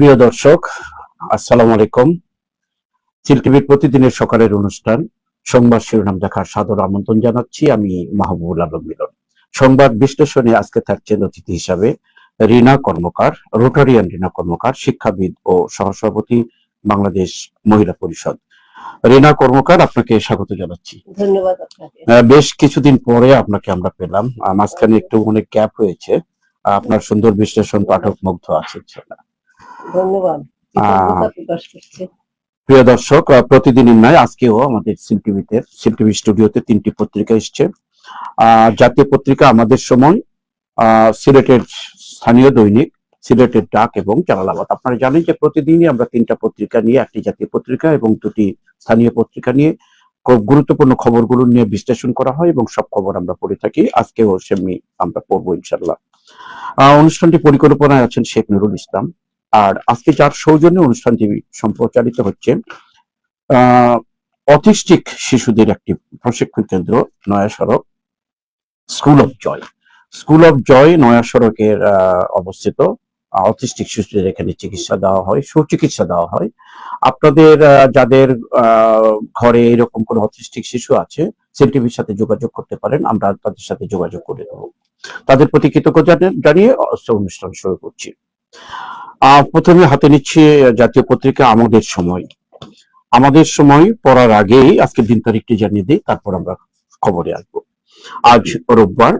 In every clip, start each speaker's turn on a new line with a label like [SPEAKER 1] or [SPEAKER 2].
[SPEAKER 1] প্রিয় দর্শক, আসসালামু আলাইকুম। চিল টিভির প্রতিদিনের সকালের অনুষ্ঠান সংবাদ শিরোনাম দেখার সাদর আমন্ত্রণ জানাচ্ছি। আমি মাহবুবুল আলম মিলন। সংবাদ বিশ্লেষণে আজকে থাকছেন অতিথি হিসাবে রিনা কর্মকার, রোটারিয়ান রিনা কর্মকার, শিক্ষাবিদ ও সহসভাপতি বাংলাদেশ মহিলা পরিষদ। রিনা কর্মকার, আপনাকে স্বাগত জানাচ্ছি।
[SPEAKER 2] ধন্যবাদ আপনাকে।
[SPEAKER 1] বেশ কিছুদিন পরে আপনাকে আমরা পেলাম, মাঝখানে একটু অনেক গ্যাপ হয়েছে। আপনার সুন্দর বিশ্লেষণ পাঠক মুগ্ধ আছে।
[SPEAKER 2] ধন্যবাদ, কৃতজ্ঞতা প্রকাশ করছি।
[SPEAKER 1] প্রিয় দর্শক, প্রতিদিনের নয় আজকেও আমাদের সিল টিভি স্টুডিওতে 3টি পত্রিকা এসছে। জাতীয় পত্রিকা আমাদের সময়, সিলেটের স্থানীয় দৈনিক, সিলেটের ডাক এবং জালালাবাদ। আপনারা জানেন যে প্রতিদিনই আমরা 3টা পত্রিকা নিয়ে, একটি জাতীয় পত্রিকা এবং 2টি স্থানীয় পত্রিকা নিয়ে খুব গুরুত্বপূর্ণ খবরগুলো নিয়ে বিশ্লেষণ করা হয় এবং সব খবর আমরা পড়ে থাকি। আজকেও সেমনি আমরা পড়বো ইনশাল্লাহ। অনুষ্ঠানটি পরিকল্পনায় আছেন শেখ নুরুল ইসলাম। আর আজকে যার সৌজন্যে অনুষ্ঠানটি সম্প্রচারিত হচ্ছে, অটিস্টিক শিশুদের একটি প্রশিক্ষণ কেন্দ্র নয়া সড়ক, স্কুল অফ জয় নয়া সড়কের অবস্থিত। অটিস্টিক শিশুদের এখানে চিকিৎসা দেওয়া হয়, সুচিকিৎসা দেওয়া হয়। আপনাদের যাদের ঘরে এরকম কোন অটিস্টিক শিশু আছে, সিল টিভির সাথে যোগাযোগ করতে পারেন, আমরা তাদের সাথে যোগাযোগ করে দেবো। তাদের প্রতি কৃতজ্ঞতা জানিয়ে অনুষ্ঠান শুরু করছি। প্রথমে হাতে নিচ্ছে জাতীয় পত্রিকা আমাদের সময় পড়ার আগেই আজকে দিন তারিখটি জানিয়ে দিই, তারপর আমরা খবরে আসবো। আজ রোববার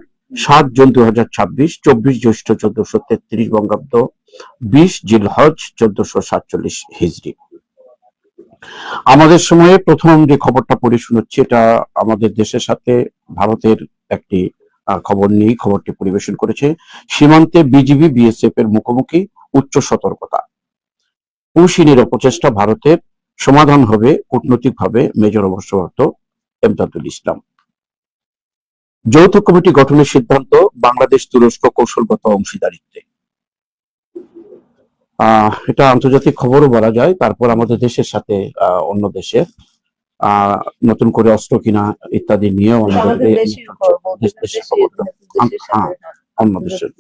[SPEAKER 1] 7 জুন 2026, 24 জ্যৈষ্ঠ 1433 বঙ্গাব্দ, 20 জিলহজ 1447 হিজরি। আমাদের সময়ে প্রথম যে খবরটা পড়ে শোনাচ্ছি, এটা আমাদের দেশের সাথে ভারতের একটি খবর নিয়ে খবরটি পরিবেশন করেছে। সীমান্তে বিজিবি বিএসএফ এর মুখোমুখি, উচ্চ সতর্কতা। পুশিনের অপচেষ্টা ভারতের, সমাধান হবে কূটনৈতিকভাবে, মেজর অবসরপ্রাপ্ত এমদাদুল ইসলাম। যৌথ কমিটি গঠনের সিদ্ধান্ত, বাংলাদেশ তুরস্ক কৌশলগত অংশীদারিত্বে। এটা আন্তর্জাতিক খবরও বলা যায়। তারপর আমাদের দেশের সাথে অন্য দেশের নতুন করে অস্ত্র কিনা ইত্যাদি নিয়েও আমাদের অন্য দেশের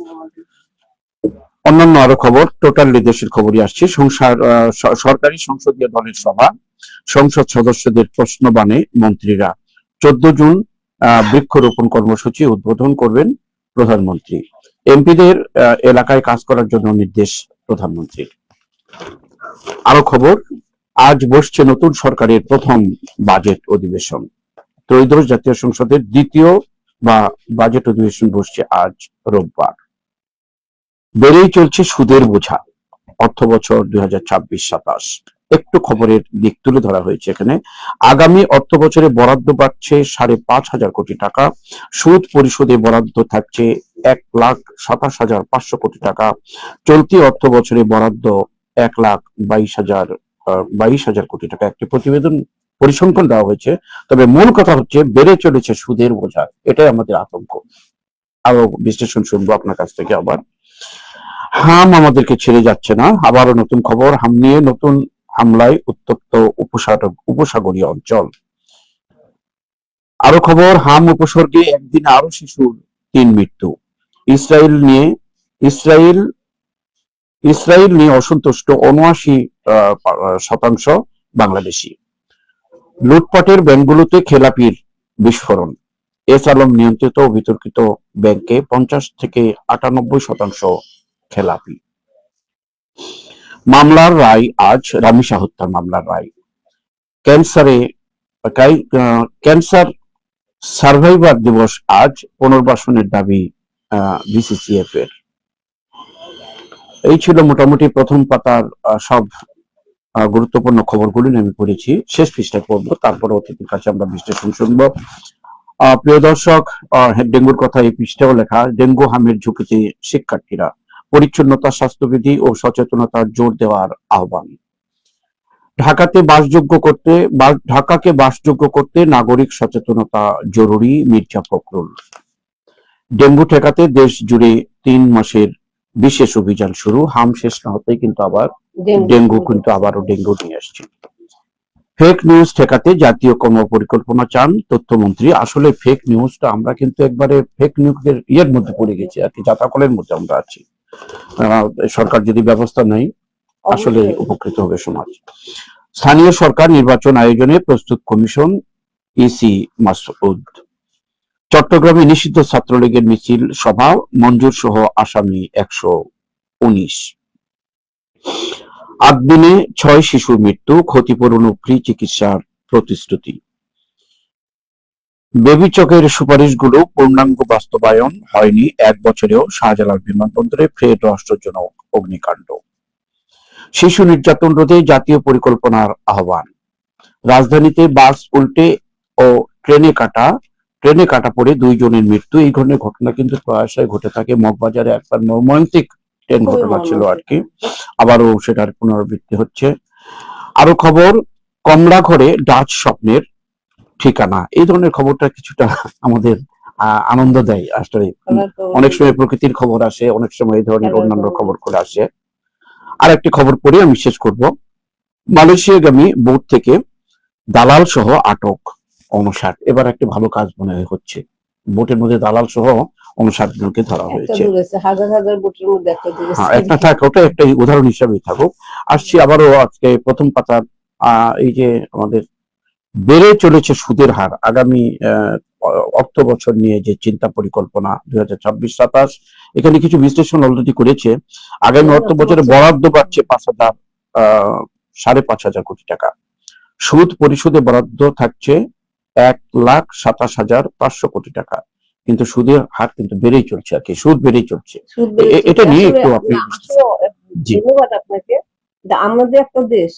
[SPEAKER 1] অন্যান্য আরো খবর, টোটালি দেশের খবরই আসছে। সরকারি সংসদীয় দলের সভা, সংসদ সদস্যদের প্রশ্নবাণে মন্ত্রীরা। 14 জুন বৃক্ষরোপণ কর্মসূচি উদ্বোধন করবেন প্রধানমন্ত্রী। এমপিদের এলাকায় কাজ করার জন্য নির্দেশ প্রধানমন্ত্রীর। আরো খবর, আজ বসছে নতুন সরকারের প্রথম বাজেট অধিবেশন। ত্রয়োদশ জাতীয় সংসদের দ্বিতীয় বাজেট অধিবেশন বসছে আজ রোববার। বেড়েই চলছে সুদের বোঝা, অর্থ বছর 2026-27। একটু খবরের দিক তুলে ধরা হয়েছে এখানে। আগামী অর্থ বছরে বরাদ্দ বাড়ছে 5,500 কোটি টাকা, সুদ পরিশোধে বরাদ্দ থাকছে 1,27,500 কোটি টাকা। চলতি অর্থ বছরে বরাদ্দ 1,22,000 কোটি টাকা। একটি প্রতিবেদন পরিসংখ্যান দেওয়া হয়েছে। তবে মূল কথা হচ্ছে বেড়ে চলেছে সুদের বোঝা, এটাই আমাদের আতঙ্ক। আরো বিশ্লেষণ শুনবো আপনার কাছ থেকে। আবার হাম আমাদেরকে ছেড়ে যাচ্ছে না, আবারও নতুন খবর, হাম নিয়ে নতুন হামলায় উত্তপ্ত উপসাগরীয় অঞ্চল। আরো খবর, হাম উপসর্গে একদিনে আরো শিশুর 3 মৃত্যু। ইসরায়েল নিয়ে অসন্তুষ্ট 79% বাংলাদেশি। লুটপাটের ব্যাংকগুলোতে খেলাপির বিস্ফোরণ। এস আলম নিয়ন্ত্রিত ও বিতর্কিত ব্যাংকে 50 থেকে 98% খেলাপি। মামলার রায় আজ, রামিসা হত্যার মামলার রায়। ক্যান্সার সার্ভাইভার দিবস আজ, পুনর্বাসনের দাবি বিসিসিএফ এর। এই ছিল মোটামুটি প্রথম পাতার সব গুরুত্বপূর্ণ খবরগুলি আমি পড়েছি। শেষ পৃষ্ঠায় পড়বো, তারপর অতিথির কাছে আমরা বিশ্লেষণ শুনবো। প্রিয় দর্শক, ডেঙ্গুর কথা এই পৃষ্ঠাও লেখা। ডেঙ্গু হামের ঝুঁকিতে শিক্ষার্থীরা, পরিচ্ছন্নতা, স্বাস্থ্যবিধি ও সচেতনতার জোর দেওয়ার আহ্বান। ঢাকাকে বাসযোগ্য করতে নাগরিক সচেতনতা জরুরি, মির্জা ফখরুল। ডেঙ্গু ঠেকাতে দেশ জুড়ে 3 মাসের বিশেষ অভিযান শুরু। হাম শেষ না হতেই কিন্তু আবারও ডেঙ্গু নিয়ে আসছে। ফেক নিউজ ঠেকাতে জাতীয় কর্মপরিকল্পনা চান তথ্যমন্ত্রী। আসলে ফেক নিউজটা আমরা কিন্তু একবারে ফেক নিউজের মধ্যে পড়ে গেছি আর কি, জাতাকলের মধ্যে আমরা আছি। সরকার যদি ব্যবস্থা নেয় আসলে
[SPEAKER 2] অবশ্যই।
[SPEAKER 1] উপকৃত হবে সমাজ। স্থানীয় সরকার নির্বাচন আয়োজনে প্রস্তুত কমিশন, ইসি মাসউদ। চট্টগ্রামে নিষিদ্ধ ছাত্রলীগের মিছিল সভা, মঞ্জুর সহ আসামি 119। 8 দিনে 6 শিশুর মৃত্যু, ক্ষতিপূরণ ও ফ্রি চিকিৎসার প্রতিশ্রুতি। বেবি চকের সুপারিশগুলো পূর্ণাঙ্গ বাস্তবায়ন হয়নি 1 বছরেও, শাহজালাল বিমানবন্দরে ফের রহস্যজনক অগ্নিকাণ্ড। শিশু নির্যাতন রোধে জাতীয় পরিকল্পনার আহ্বান। রাজধানীতে বাস উল্টে ও ট্রেনে কাটা পড়ে 2 জনের মৃত্যু। এই ধরনের ঘটনা কিন্তু প্রায়শই ঘটে থাকে। মগবাজারে একবার মর্মান্তিক ট্রেন
[SPEAKER 2] খুবই
[SPEAKER 1] ঘটনা ছিল আর কি,
[SPEAKER 2] মর্মান্তিক।
[SPEAKER 1] আবারও সেটার পুনরাবৃত্তি হচ্ছে। আরো খবর, কমলা ঘরে ডাচ স্বপ্নের ঠিকানা। এই ধরনের খবরটা কিছুটা আমাদের আনন্দ দেয় আসলে।
[SPEAKER 2] খেলার খবর
[SPEAKER 1] অনেক
[SPEAKER 2] কিন্তু
[SPEAKER 1] সময় প্রকৃতির খবর আসে, অনেক সময় এই ধরনের
[SPEAKER 2] খেলার
[SPEAKER 1] অন্যান্য
[SPEAKER 2] খবর
[SPEAKER 1] খবর
[SPEAKER 2] কিন্তু।
[SPEAKER 1] করে আসে। আর একটি খবর পড়ে আমি শেষ করব। মালয়েশিয়াগামী বোট থেকে দালাল সহ আটক 59। এবার একটি ভালো কাজ মনে হয় হচ্ছে, বোটের মধ্যে দালাল সহ 59 জনকে ধরা
[SPEAKER 2] একটা
[SPEAKER 1] হয়েছে।
[SPEAKER 2] দূরেছে, হাজার হাজার বুটের মধ্যে একটা
[SPEAKER 1] হ্যাঁ,
[SPEAKER 2] দূরেছে।
[SPEAKER 1] একটা থাক, ওটা একটা উদাহরণ হিসাবেই থাকুক। আসছি আবারও আজকে প্রথম পাতার এই যে আমাদের বেড়ে চলেছে সুদের হার, আগামী অর্থ বছর নিয়ে যে চিন্তা পরিকল্পনা 2026-27, এখানে কিছু বিশ্লেষণ অলরেডি করেছে। আগামী অর্থ বছরে বরাদ্দ বাড়ছে 5,500 কোটি টাকা। সুদ পরিশোধে বরাদ্দ থাকছে 1,27,500 কোটি টাকা। কিন্তু সুদের হার কিন্তু বেড়েই চলছে আর কি, সুদ বেড়েই চলছে।
[SPEAKER 2] সুদ বেড়ে চলছে।
[SPEAKER 1] এটা নিয়ে
[SPEAKER 2] আসলে
[SPEAKER 1] একটু আপনি
[SPEAKER 2] আসলে
[SPEAKER 1] জি
[SPEAKER 2] ধন্যবাদ আপনাকে। আমাদের একটা দেশ,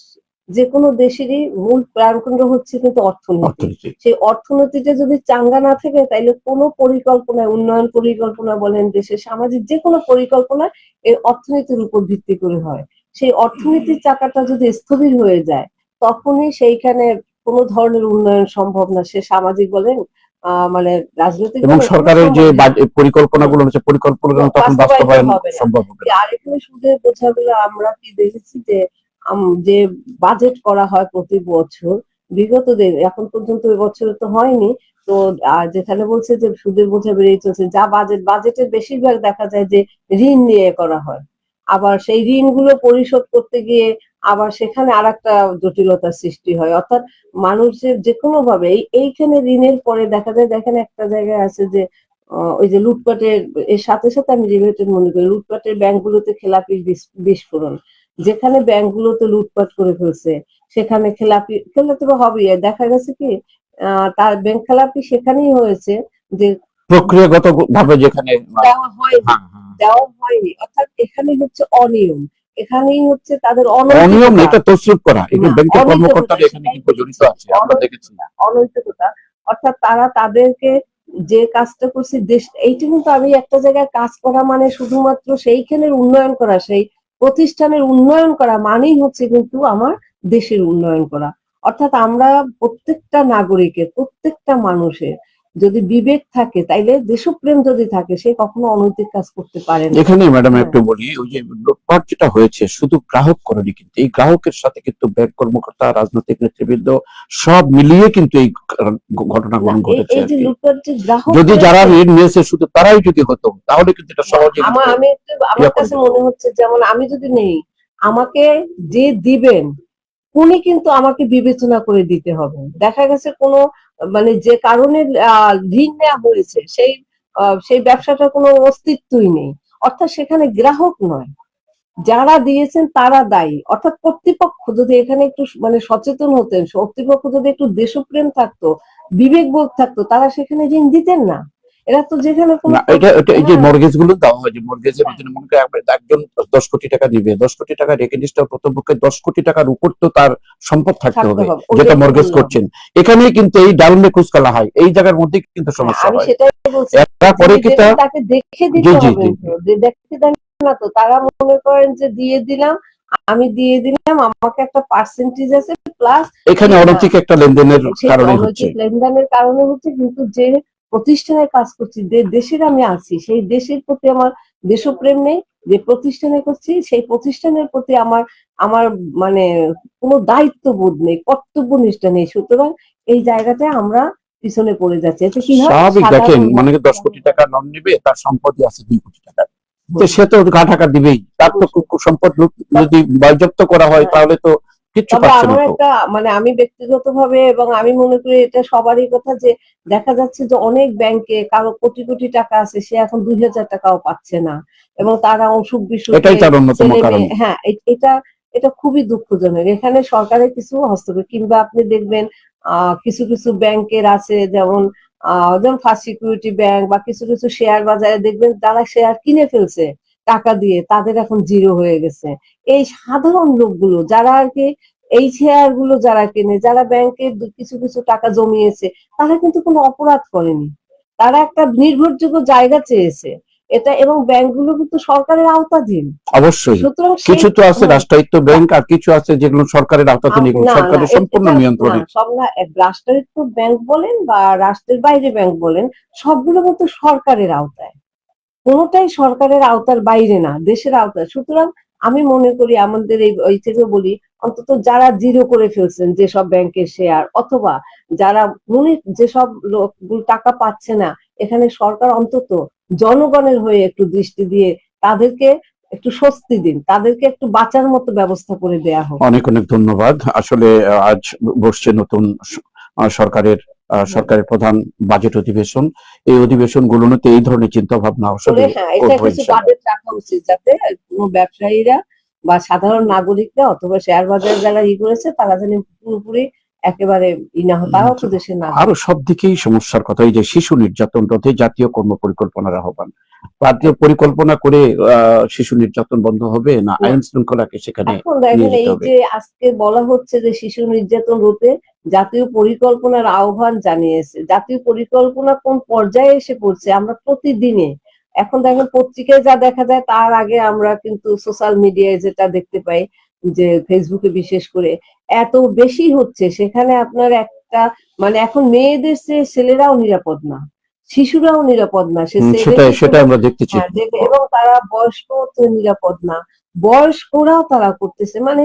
[SPEAKER 2] যে কোনো দেশেরই মূল প্রাণকেন্দ্র হচ্ছে কিন্তু অর্থনীতি।
[SPEAKER 1] অর্থনীতি।
[SPEAKER 2] সেই অর্থনীতিটা যদি চাঙ্গা না থাকে, তাইলে কোনো পরিকল্পনায়, উন্নয়ন পরিকল্পনা বলেন, দেশের সামাজিক যে কোনো পরিকল্পনা এই অর্থনীতির উপর ভিত্তি করে হয়। সেই অর্থনীতির চাকাটা যদি স্থবির হয়ে যায়, তখনই সেইখানে কোনো ধরনের উন্নয়ন সম্ভব না। সে সামাজিক বলেন, মানে রাজনৈতিক
[SPEAKER 1] এবং
[SPEAKER 2] বলেন, কোনো
[SPEAKER 1] সরকারের যে
[SPEAKER 2] সম্ভব না।
[SPEAKER 1] পরিকল্পনাগুলো হচ্ছে, পরিকল্পনাগুলো তখন
[SPEAKER 2] বাস্তবায়িত
[SPEAKER 1] বাস্তবায়ন
[SPEAKER 2] হবে না।
[SPEAKER 1] সম্ভব হবে
[SPEAKER 2] যে
[SPEAKER 1] না।
[SPEAKER 2] আরেকখানে সুদের বোঝাগুলো আমরা কি দেখেছি যে যে বাজেট করা হয় প্রতি বছর, বিগত দিন এখন পর্যন্ত এবছরে তো হয়নি। তো আর যেখানে বলছে যে সুদের বোঝা বেড়ে চলছে, যা বাজেটের বেশিরভাগ দেখা যায় যে ঋণ নিয়ে করা হয়। আবার সেই ঋণগুলো পরিশোধ করতে গিয়ে আবার সেখানে আরেকটা জটিলতার সৃষ্টি হয়। অর্থাৎ মানুষের যে কোনো ভাবে এইখানে ঋণের পরে দেখা যায়, দেখেন একটা জায়গায় আছে যে ওই যে লুটপাটের এর সাথে সাথে আমি রিলেটেড মনে করি, লুটপাটের ব্যাংকগুলোতে খেলাপি বিস্ফোরণ। যেখানে ব্যাংকগুলোতে লুটপাট করে ফেলছে, সেখানে খেলাপি তো হবেই। দেখা গেছে কি তার ব্যাংক খেলাপি সেখানেই হয়েছে যে
[SPEAKER 1] প্রক্রিয়াগত ভাবে যেখানে
[SPEAKER 2] দেওয়া হয়নি,
[SPEAKER 1] হ্যাঁ, হ্যাঁ।
[SPEAKER 2] দেওয়া হয়নি। অর্থাৎ এখানে হচ্ছে অনিয়ম, এখানেই হচ্ছে তাদের
[SPEAKER 1] অনিয়ম না,
[SPEAKER 2] অনৈতিকতা।
[SPEAKER 1] এটা তসরুপ করা, এখানে
[SPEAKER 2] না,
[SPEAKER 1] ব্যাংকের
[SPEAKER 2] অনৈতিকতা,
[SPEAKER 1] কর্মকর্তারা এখানে
[SPEAKER 2] সেটাই
[SPEAKER 1] কিন্তু জড়িত
[SPEAKER 2] বলেছি,
[SPEAKER 1] আছে, আমরা দেখেছি।
[SPEAKER 2] অনৈতিকতা। অর্থাৎ তারা তাদেরকে যে কাজটা করছে দেশ, এইটা কিন্তু আমি একটা জায়গায় কাজ করা মানে শুধুমাত্র সেইখানের উন্নয়ন করা, সেই প্রতিষ্ঠানের উন্নয়ন করা মানেই হচ্ছে কিন্তু আমার দেশের উন্নয়ন করা। অর্থাৎ আমরা প্রত্যেকটা নাগরিকের, প্রত্যেকটা মানুষের যদি বিবেক থাকে, তাইলে দেশপ্রেম যদি থাকে, সে কখনো অনৈতিক কাজ করতে পারে না।
[SPEAKER 1] এখানে ম্যাডাম
[SPEAKER 2] হ্যাঁ।
[SPEAKER 1] একটু বলি, ওই যে লুটপাট যেটা হয়েছে শুধু গ্রাহক করেনি, কিন্তু এই গ্রাহকের সাথে কিন্তু ব্যাংক কর্মকর্তা, রাজনৈতিক নেতৃবৃন্দ সব মিলিয়ে কিন্তু এই ঘটনাগুলো
[SPEAKER 2] না,
[SPEAKER 1] ঘটেছে
[SPEAKER 2] এই
[SPEAKER 1] আর
[SPEAKER 2] যে
[SPEAKER 1] কি।
[SPEAKER 2] লুটপাট যে গ্রাহক
[SPEAKER 1] যদি যারা
[SPEAKER 2] করেছে,
[SPEAKER 1] ঋণ নিয়েছে শুধু তারাই যদি হতো, তাহলে কিন্তু এটা সহজে কিন্তু
[SPEAKER 2] আমি আমার
[SPEAKER 1] করে
[SPEAKER 2] কাছে
[SPEAKER 1] দিত।
[SPEAKER 2] মনে হচ্ছে, যেমন আমি যদি নেই, আমাকে যে দিবেন উনি কিন্তু আমাকে বিবেচনা করে দিতে হবে। দেখা গেছে কোনো মানে যে কারণে ঋণ নেওয়া হয়েছে, সেই ব্যবসাটার কোনো অস্তিত্বই নেই। অর্থাৎ সেখানে গ্রাহক নয়, যারা দিয়েছেন তারা দায়ী। অর্থাৎ কর্তৃপক্ষ যদি এখানে একটু মানে সচেতন হতেন, কর্তৃপক্ষ যদি একটু দেশপ্রেম থাকতো, বিবেকবোধ থাকতো, তারা সেখানে ঋণ দিতেন না। এরা তো যেখানে কোনো
[SPEAKER 1] না, এটা এই যে
[SPEAKER 2] হ্যাঁ,
[SPEAKER 1] মর্গেজ গুলো দেওয়া হয়, যে মর্গেজের মধ্যে মনে করেন একজন 10 কোটি টাকা দিবে, 10 কোটি টাকা রেখে নিষ্ঠা প্রথমপক্ষে 10 কোটি টাকার উপর তো তার সম্পদ থাকতে হবে, যেটা
[SPEAKER 2] ওইটাই তো
[SPEAKER 1] মর্গেজ
[SPEAKER 2] বললাম।
[SPEAKER 1] করছেন। এখানেই কিন্তু এই ডাউনে কুচকালা হয়, এই জায়গার মধ্যে কিন্তু
[SPEAKER 2] হ্যাঁ,
[SPEAKER 1] সমস্যা
[SPEAKER 2] আমি
[SPEAKER 1] হয়।
[SPEAKER 2] সেটাই বলছি,
[SPEAKER 1] এরা করে
[SPEAKER 2] যিনি
[SPEAKER 1] কি
[SPEAKER 2] দেবেন তাকে দেখে
[SPEAKER 1] জি
[SPEAKER 2] দিতে
[SPEAKER 1] জি
[SPEAKER 2] হবে।
[SPEAKER 1] জি
[SPEAKER 2] তো যে দেখতে দেন না, তো তারা মনে করেন যে দিয়ে দিলাম, আমি দিয়ে দিলাম, আমাকে একটা পার্সেন্টেজ আছে প্লাস
[SPEAKER 1] এখানে অনৈতিক একটা লেনদেনের
[SPEAKER 2] সেই
[SPEAKER 1] কারণে হচ্ছে।
[SPEAKER 2] অনৈতিক লেনদেনের কারণে হচ্ছে। কিন্তু যে প্রতিষ্ঠানে কাজ করছি, যে দেশের আমি আছি, সেই দেশের প্রতি আমার দেশপ্রেম নেই। যে প্রতিষ্ঠানে করছি, সেই প্রতিষ্ঠানের প্রতি আমার আমার মানে কোনো দায়িত্ববোধ নেই, কর্তব্যনিষ্ঠা নেই। সুতরাং এই জায়গাটায় আমরা পিছনে পড়ে যাচ্ছে। এতে কি হয়,
[SPEAKER 1] স্বাভাবিক, দেখেন
[SPEAKER 2] সাধারণ
[SPEAKER 1] মানে 10 কোটি টাকা লোন নিবে, তার সম্পত্তি আছে 2 কোটি টাকা, তো সে তো গা ঢাকা দিবেই, তার তো সম্পদ যদি বাজেয়াপ্ত করা হয় তাহলে তো কিচ্ছু
[SPEAKER 2] তবে
[SPEAKER 1] পাচ্ছে না
[SPEAKER 2] আমার
[SPEAKER 1] তো।
[SPEAKER 2] একটা মানে আমি ব্যক্তিগতভাবে এবং আমি মনে করি এটা সবারই কথা যে দেখা যাচ্ছে যে অনেক ব্যাংকে কারো কোটি কোটি টাকা আছে, সে এখন 2,000 টাকাও পাচ্ছে না, এবং তারা অসুখ বিসুখে
[SPEAKER 1] এটাই তার অন্যতম
[SPEAKER 2] ছেলে
[SPEAKER 1] কারণ।
[SPEAKER 2] মেয়ে, হ্যাঁ এটা এটা খুবই দুঃখজনক। এখানে সরকারের কিছু হস্তক্ষেপ, কিংবা আপনি দেখবেন কিছু কিছু ব্যাংকের আছে যেমন যেমন ফার্স্ট সিকিউরিটি ব্যাংক বা কিছু কিছু শেয়ার বাজারে দেখবেন যারা শেয়ার কিনে ফেলছে টাকা দিয়ে, তাদের এখন জিরো হয়ে গেছে। এই সাধারণ লোকগুলো যারা আর কি এই শেয়ার গুলো যারা কেনে, যারা ব্যাংকে কিছু কিছু টাকা জমিয়েছে, তারা কিন্তু কোনো অপরাধ করেনি, তারা একটা নির্ভরযোগ্য জায়গা চেয়েছে এটা, এবং ব্যাংকগুলো কিন্তু সরকারের আওতাধীন।
[SPEAKER 1] অবশ্যই
[SPEAKER 2] সুতরাং
[SPEAKER 1] কিছু তো আছে
[SPEAKER 2] হ্যাঁ,
[SPEAKER 1] রাষ্ট্রায়ত্ত ব্যাংক, আর কিছু আছে যেগুলো সরকারের আওতাধীন, এগুলো
[SPEAKER 2] না না
[SPEAKER 1] সরকারের সম্পূর্ণ
[SPEAKER 2] এটা না,
[SPEAKER 1] নিয়ন্ত্রণে।
[SPEAKER 2] সব না, রাষ্ট্রায়ত্ত ব্যাংক বলেন বা রাষ্ট্রের বাইরে ব্যাংক বলেন, সবগুলো কিন্তু সরকারের আওতায়, কোনোটাই সরকারের আওতার বাইরে না, দেশের আওতায়। সুতরাং আমি মনে করি আমাদের এই থেকে বলি, অন্তত যারা জিরো করে ফেলছেন যেসব ব্যাংকের শেয়ার, অথবা যারা যেসব লোক টাকা পাচ্ছে না, এখানে সরকার অন্তত জনগণের হয়ে একটু দৃষ্টি দিয়ে তাদেরকে একটু স্বস্তি দিন, তাদেরকে একটু বাঁচার মতো ব্যবস্থা করে দেয়া হোক।
[SPEAKER 1] অনেক অনেক ধন্যবাদ। আসলে আজ বসছে নতুন সরকারের প্রধান বাজেট অধিবেশন। এই অধিবেশন গুলোতে এই ধরনের চিন্তা ভাবনা আসলে
[SPEAKER 2] হ্যাঁ, এটা
[SPEAKER 1] করবো
[SPEAKER 2] কিছু
[SPEAKER 1] ইনশাল্লাহ।
[SPEAKER 2] বাজেট রাখা উচিত, যাতে কোনো ব্যবসায়ীরা বা সাধারণ নাগরিকরা অথবা শেয়ার বাজারে যারা করেছে তারা যেন পুরোপুরি একেবারে না হয়, তারাও তো দেশের
[SPEAKER 1] আরো
[SPEAKER 2] নাগরিক।
[SPEAKER 1] সব দিকেই সমস্যার কথা, এই যে শিশু নির্যাতন রোধে জাতীয় কর্ম পরিকল্পনার আহ্বান। জাতীয় পরিকল্পনা করে শিশু নির্যাতন বন্ধ হবে না
[SPEAKER 2] না,
[SPEAKER 1] আইন শৃঙ্খলাকে সেখানে
[SPEAKER 2] এখন
[SPEAKER 1] নিয়ে
[SPEAKER 2] দেখেন
[SPEAKER 1] যেতে
[SPEAKER 2] এই
[SPEAKER 1] হবে?
[SPEAKER 2] যে আজকে বলা হচ্ছে যে শিশু নির্যাতন রোধে জাতীয় পরিকল্পনার আহ্বান জানিয়েছে, জাতীয় পরিকল্পনা কোন পর্যায়ে এসে পড়ছে আমরা প্রতিদিনে এখন দেখেন পত্রিকায় যা দেখা যায়, তার আগে আমরা কিন্তু সোশ্যাল মিডিয়ায় যেটা দেখতে পাই, যে ফেসবুকে বিশেষ করে এত বেশি হচ্ছে, সেখানে আপনার একটা মানে এখন মেয়েদের চেয়ে ছেলেরাও নিরাপদ না, শিশুরাও নিরাপদ না, সে ছেলে
[SPEAKER 1] সেটাই
[SPEAKER 2] শিশু
[SPEAKER 1] সেটাই আমরা দেখতেছি।
[SPEAKER 2] হ্যাঁ, এবং তারা বয়স্ক নিরাপদ না, বয়স্করাও তারা করতেছে, মানে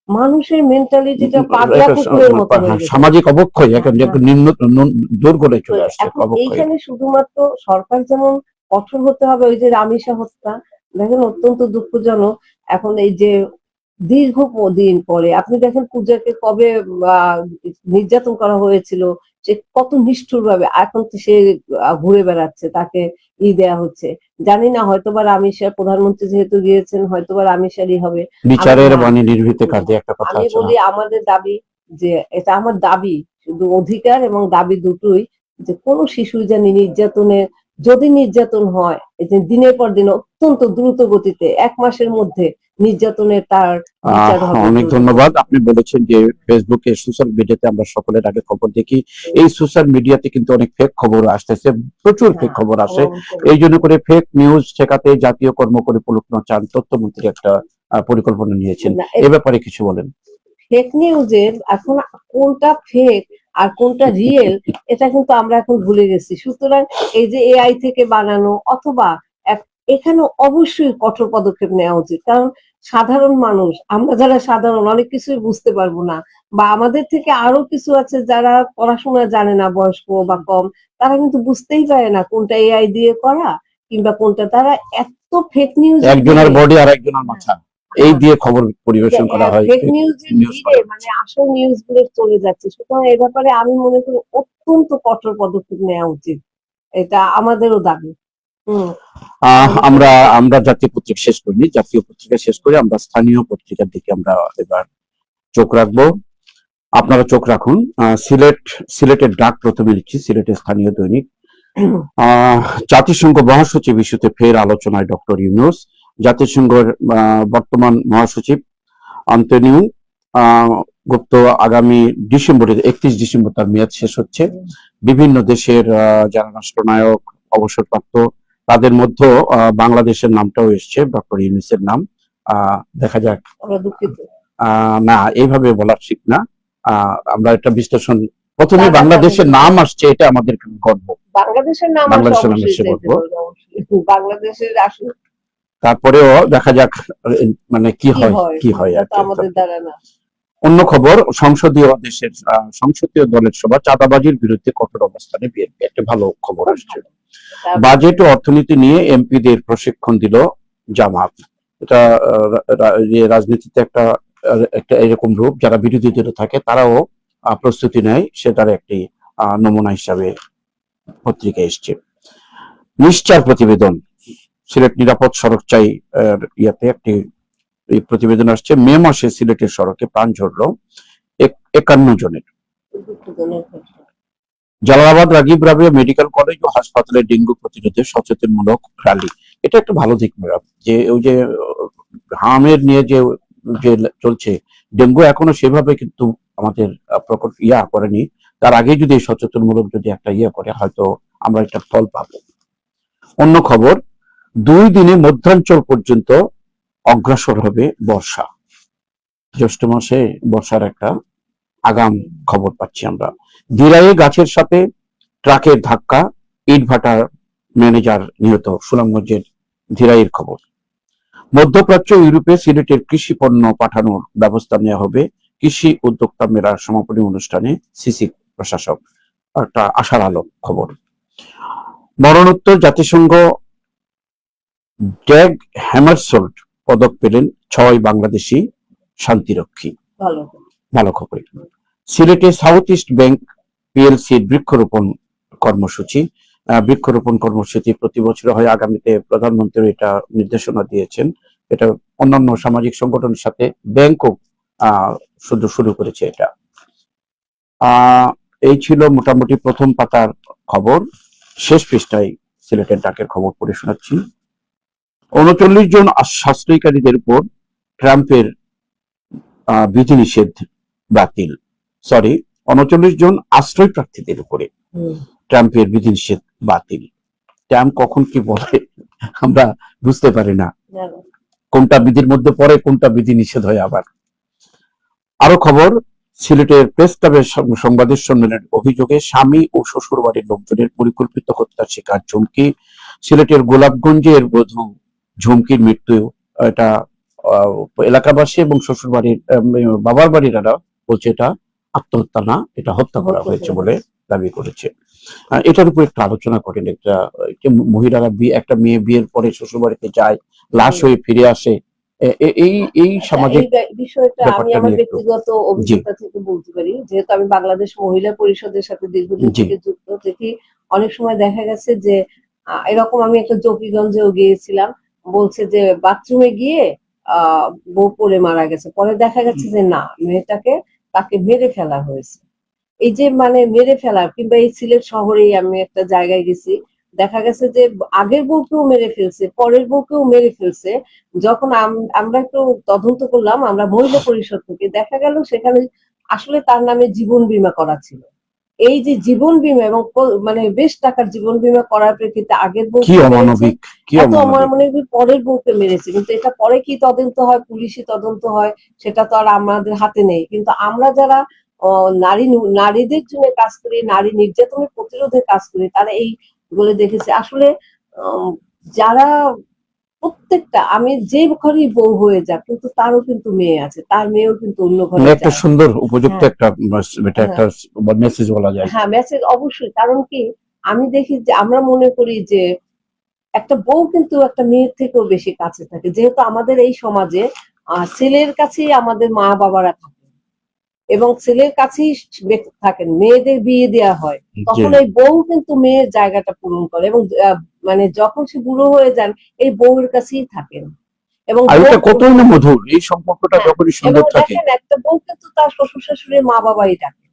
[SPEAKER 2] মানুষের মেন্টালিটিটা পাগলা
[SPEAKER 1] একটা
[SPEAKER 2] কুকুরের মতো হয়ে গেছে।
[SPEAKER 1] সামাজিক অবক্ষয় এখন
[SPEAKER 2] হ্যাঁ,
[SPEAKER 1] নিম্ন দোরগোড়ায় চলে আসছে
[SPEAKER 2] এখন
[SPEAKER 1] অবক্ষয়।
[SPEAKER 2] এইখানে শুধুমাত্র সরকার যেমন কঠোর হতে হবে, ওই যে রামিসা হত্যা দেখেন অত্যন্ত দুঃখজনক। এখন এই যে দীর্ঘ দিন পরে আপনি দেখেন পূজাকে কবে আহ, নির্যাতন করা হয়েছিল, সে কত নিষ্ঠুর ভাবে, এখন তো সে ঘুরে বেড়াচ্ছে, তাকে দেয়া হচ্ছে। জানি না, হয়তোবা রামিসা প্রধানমন্ত্রী যেহেতু গিয়েছেন, হয়তোবা রামিসারই হবে।
[SPEAKER 1] বিচারের
[SPEAKER 2] হ্যাঁ,
[SPEAKER 1] বাণী নির্ভীতে কাজে একটা কথা
[SPEAKER 2] আমি
[SPEAKER 1] আছে না?
[SPEAKER 2] বলি আমাদের দাবি, যে এটা আমার দাবি, শুধু অধিকার এবং দাবি দুটোই, যে কোনো শিশু জানি নির্যাতনের, যদি নির্যাতন হয়, এই যে দিনের পর দিন অত্যন্ত দ্রুত গতিতে 1 মাসের মধ্যে নির্যাতনের তার বিচার হবে
[SPEAKER 1] অনেক
[SPEAKER 2] দ্রুত।
[SPEAKER 1] ধন্যবাদ। আপনি বলেছেন যে ফেসবুকে, সোশ্যাল মিডিয়াতে আমরা সকলের আগে খবর দেখি, এই সোশ্যাল মিডিয়াতে কিন্তু অনেক ফেক খবর আসতেছে, প্রচুর ফেক
[SPEAKER 2] হ্যাঁ,
[SPEAKER 1] খবর আসে। এই জন্য করে ফেক নিউজ ঠেকাতে জাতীয় কর্ম পরিকল্পনা চান তথ্যমন্ত্রী একটা পরিকল্পনা নিয়েছেন, এ ব্যাপারে কিছু বলেন।
[SPEAKER 2] ফেক নিউজের এখন কোনটা ফেক আর কোনটা রিয়েল, এটা কিন্তু আমরা এখন ভুলে গেছি। সুতরাং এই যে এআই থেকে বানানো, অথবা এখানে অবশ্যই কঠোর পদক্ষেপ নেওয়া উচিত, কারণ সাধারণ মানুষ, আমরা যারা সাধারণ অনেক কিছুই বুঝতে পারবো না, বা আমাদের থেকে আরো কিছু আছে যারা পড়াশোনা জানে না, বয়স্ক বা কম, তারা কিন্তু বুঝতেই পারে না কোনটা এআই দিয়ে করা কিংবা কোনটা, তারা এত ফেক নিউজ
[SPEAKER 1] একজনের বডি আর একজনের মাথা, এই দিয়ে খবর পরিবেশন করা হয়,
[SPEAKER 2] ফেক নিউজের
[SPEAKER 1] নিউজ
[SPEAKER 2] ভিড়ে মানে আসল নিউজ গুলো চলে যাচ্ছে। সুতরাং এই ব্যাপারে আমি মনে করি অত্যন্ত কঠোর পদক্ষেপ নেওয়া উচিত, এটা আমাদেরও দাবি। হুম,
[SPEAKER 1] আমরা আমরা জাতীয় পত্রিকা শেষ করিনি, জাতীয় পত্রিকা শেষ করে আমরা স্থানীয় পত্রিকার দিকে আমরা এবার চোখ রাখবো। আপনারা চোখ রাখুন। সিলেটের ডাক প্রথমে লিখছি, সিলেটের স্থানীয় দৈনিক। জাতিসংঘ মহাসচিব ইস্যুতে ফের আলোচনায় ডক্টর ইউনূস। জাতিসংঘের বর্তমান মহাসচিব আন্তোনিও গুপ্ত আগামী ডিসেম্বরে, 31 ডিসেম্বর তার মেয়াদ শেষ হচ্ছে। বিভিন্ন দেশের যারা রাষ্ট্রনায়ক, অবসরপ্রাপ্ত, তাদের মধ্যে বাংলাদেশের নামটাও এসছে, ডক্টর ইউনূসের নাম। দেখা যাক।
[SPEAKER 2] আমরা দুঃখিত।
[SPEAKER 1] না, এইভাবে বলা ঠিক না। আমরা একটা বিশ্লেষণ, প্রথমে বাংলাদেশের নাম আসছে, এটা আমাদের গর্ব।
[SPEAKER 2] বাংলাদেশের নাম আসে,
[SPEAKER 1] বাংলাদেশের নাম
[SPEAKER 2] অবশ্যই
[SPEAKER 1] এসে
[SPEAKER 2] চাইতে
[SPEAKER 1] বলবো,
[SPEAKER 2] পারবো, অবশ্যই বাংলাদেশের আসলে
[SPEAKER 1] তারপরেও দেখা যাক মানে কি হয় কি হয়
[SPEAKER 2] এটা
[SPEAKER 1] আর
[SPEAKER 2] তো
[SPEAKER 1] কি।
[SPEAKER 2] আমাদের দ্বারা না।
[SPEAKER 1] অন্য খবর, সংসদীয় দলের সভা, চাঁদাবাজির বিরুদ্ধে কঠোর অবস্থানে বিএনপি, একটা ভালো খবর আসছে। বাজেট ও অর্থনীতি নিয়ে এমপিদের প্রশিক্ষণ দিল জামাত। এটা যে রাজনীতিতে একটা একটা এরকম রূপ, যারা বিরোধীদের থাকে তারাও প্রস্তুতি নেয়, সেটার একটি নমুনা হিসাবে পত্রিকা এসছে। নিশ্চার প্রতিবেদন, সিলেট নিরাপদ সড়ক চাই ইয়াতে একটি এই প্রতিবেদন আসছে। মে মাসে সিলেটের সড়কে প্রাণ ঝরলো 51 জনের।
[SPEAKER 2] দুঃখজনক ঘটনা।
[SPEAKER 1] জালালাবাদ রাগিব রাবেয়া মেডিকেল কলেজ ও হাসপাতালে ডেঙ্গু প্রতিরোধে সচেতনমূলক র্যালি, এটা একটা ভালো দিক। যে ওই যে হামের নিয়ে যে যে চলছে, ডেঙ্গু এখনো সেভাবে কিন্তু আমাদের প্রকট করেনি। তার আগে যদি এই সচেতনমূলক যদি একটা করে, হয়তো আমরা একটা ফল পাবো। অন্য খবর, 2 দিনে মধ্যাঞ্চল পর্যন্ত অগ্রসর হবে বর্ষা। জ্যৈষ্ঠ মাসে বর্ষার একটা আগাম খবর পাচ্ছি আমরা। দিরাইয়ে গাছের সাথে ট্রাকের ধাক্কা, ইটভাটার ম্যানেজার নিহত, সুনামগঞ্জের ধীরাইয়ের খবর। মধ্যপ্রাচ্য ইউরোপে সিলেটের কৃষি পণ্য পাঠানোর ব্যবস্থা নেওয়া হবে। কৃষি উদ্যোক্তা মেলার সমাপনী অনুষ্ঠানে সিসি প্রশাসক, একটা আশার আলো খবর। মরণোত্তর জাতিসংঘ ড্যাগ হ্যামারসোল্ড পদক পেলেন 6 বাংলাদেশি শান্তিরক্ষী।
[SPEAKER 2] ভালো।
[SPEAKER 1] ভালো খবর। সিলেটে সাউথ ইস্ট ব্যাংক পিএলসির বৃক্ষরোপণ কর্মসূচি। বৃক্ষরোপণ কর্মসূচি প্রতি বছর হয়, আগামীতে প্রধানমন্ত্রী এটা নির্দেশনা দিয়েছেন। এটা অন্যান্য সামাজিক সংগঠনের সাথে ব্যাংকও শুরু করেছে এটা। এই ছিল মোটামুটি প্রথম পাতার খবর। শেষ পৃষ্ঠায় সিলেটের ডাকের খবর পড়ে শোনাচ্ছি। 39 জন সাশ্রয়ীকারীদের উপর ট্রাম্পের বিধিনিষেধ বাতিল। 39 জন আশ্রয় প্রার্থীদের উপরে ট্রাম্পের বিধিনিষেধ বাতিল। ট্রাম্প কখন কি বলে আমরা বুঝতে পারি না, কোনটা বিধির মধ্যে পড়ে, কোনটা বিধি নিষেধ হয়। আবার আরো খবর, সিলেটের প্রেস ক্লাবের সংবাদের সম্মেলনের অভিযোগে স্বামী ও শ্বশুর বাড়ির লোকজনের পরিকল্পিত হত্যার শিকার ঝুমকি। সিলেটের গোলাপগঞ্জের বধূ ঝুমকির মৃত্যু, এটা এলাকাবাসী এবং শ্বশুর বাড়ির বাবার বাড়িরা বলছে এটা আত্মহত্যা না, এটা হত্যা করা হয়েছে বলে দাবি করেছে। এটার উপর একটু আলোচনা করেন। মহিলারা একটা মেয়ে বিয়ের পরে শ্বশুর বাড়িতে যায়, লাশ হয়ে ফিরে আসে, এই সামাজিক
[SPEAKER 2] বিষয়টা আমি আমার ব্যক্তিগত অভিজ্ঞতা থেকে বলতে পারি, যেহেতু আমি বাংলাদেশ মহিলা পরিষদের সাথে দীর্ঘদিন থেকে যুক্ত। দেখি অনেক সময় দেখা গেছে যে এরকম, আমি একটা জকিগঞ্জেও গিয়েছিলাম, বলছে যে বাথরুমে গিয়ে বউ পড়ে মারা গেছে, পরে দেখা গেছে যে না, মেয়েটাকে তাকে মেরে ফেলা হয়েছে। এই যে মানে মেরে ফেলা, কিংবা এই সিলেট শহরেই আমি একটা জায়গায় গেছি, দেখা গেছে যে আগের বউকেও মেরে ফেলছে, পরের বউকেও মেরে ফেলছে। যখন আমরা একটু তদন্ত করলাম আমরা মহিলা পরিষদ থেকে, দেখা গেল সেখানে আসলে তার নামে জীবন বীমা করা ছিল। এই যে জীবন বীমা এবং মানে বেশ টাকার জীবন বীমা করার প্রেক্ষিতে আগের বউ এত অমানবিক, পরের বউকে মেরেছে। কিন্তু এটা পরে কি তদন্ত হয়, পুলিশি তদন্ত হয়, সেটা তো আর আমাদের হাতে নেই। কিন্তু আমরা যারা নারীদের জন্য কাজ করি, নারী নির্যাতনের প্রতিরোধে কাজ করি, তারা এই বলে দেখেছে আসলে যারা প্রত্যেকটা, আমি যে ঘরেই বউ হয়ে যাক, কিন্তু তারও কিন্তু মেয়ে আছে, তার মেয়েও কিন্তু অন্য ঘরে।
[SPEAKER 1] একটা সুন্দর উপযুক্ত একটা মেসেজ বলা যায়।
[SPEAKER 2] হ্যাঁ, মেসেজ অবশ্যই। কারণ কি, আমি দেখি যে আমরা মনে করি যে একটা বউ কিন্তু একটা মেয়ের থেকেও বেশি কাছে থাকে, যেহেতু আমাদের এই সমাজে ছেলের কাছেই আমাদের মা বাবারা থাকে এবং ছেলের কাছেই থাকেন, মেয়েদের বিয়ে দেওয়া হয়, তখন এই বউ কিন্তু মেয়ের জায়গাটা পূরণ করে এবং মানে যখন সে বুড়ো হয়ে যান এই বউয়ের কাছেই থাকেন। এবং
[SPEAKER 1] কতই না মধুর এই সম্পর্কটা, যখনই সুন্দর থাকে।
[SPEAKER 2] একটা বউ কিন্তু তার শ্বশুর শাশুড়ির মা বাবাই ডাকে।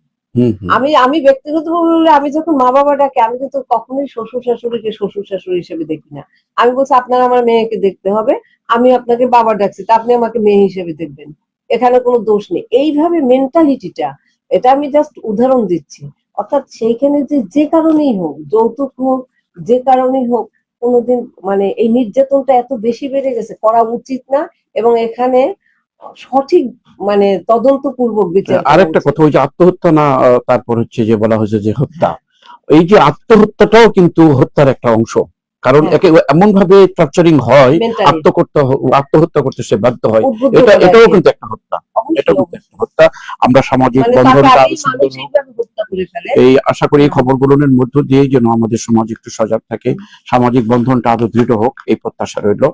[SPEAKER 2] আমি ব্যক্তিগত ভাবে আমি যখন মা বাবা ডাকে, আমি কিন্তু কখনোই শ্বশুর শাশুড়িকে শ্বশুর শাশুড়ি হিসেবে দেখি না। আমি বলছি আপনার আমার মেয়েকে দেখতে হবে, আমি আপনাকে বাবা ডাকছি, তা আপনি আমাকে মেয়ে হিসেবে দেখবেন, এখানে কোনো দোষ নেই। এইভাবে মেন্টালিটিটা, এটা আমি জাস্ট উদাহরণ দিচ্ছি। অর্থাৎ সেইখানে যে কারণেই হোক, যৌতুক হোক, যে কারণেই হোক, কোনোদিন মানে এই নির্যাতনটা এত বেশি বেড়ে গেছে, করা উচিত না। এবং এখানে সঠিক মানে তদন্তপূর্বক বিচার।
[SPEAKER 1] আরেকটা কথা, ওই যে আত্মহত্যা না, তারপর হচ্ছে যে বলা হয়েছে যে হত্যা, এই যে আত্মহত্যাটাও কিন্তু হত্যার একটা অংশ। কারণ এমন ভাবে টর্চারিং হয়, আত্মহত্যা করতে সে বাধ্য হয়, এটাও কিন্তু একটা হত্যা। এটা কিন্তু একটা হত্যা। আমরা সামাজিক বন্ধনটা এই আশা করি এই খবরগুলোর মধ্য দিয়ে যেন আমাদের সমাজ একটু সজাগ থাকে, সামাজিক বন্ধনটা আরো দৃঢ় হোক, এই প্রত্যাশা রইল।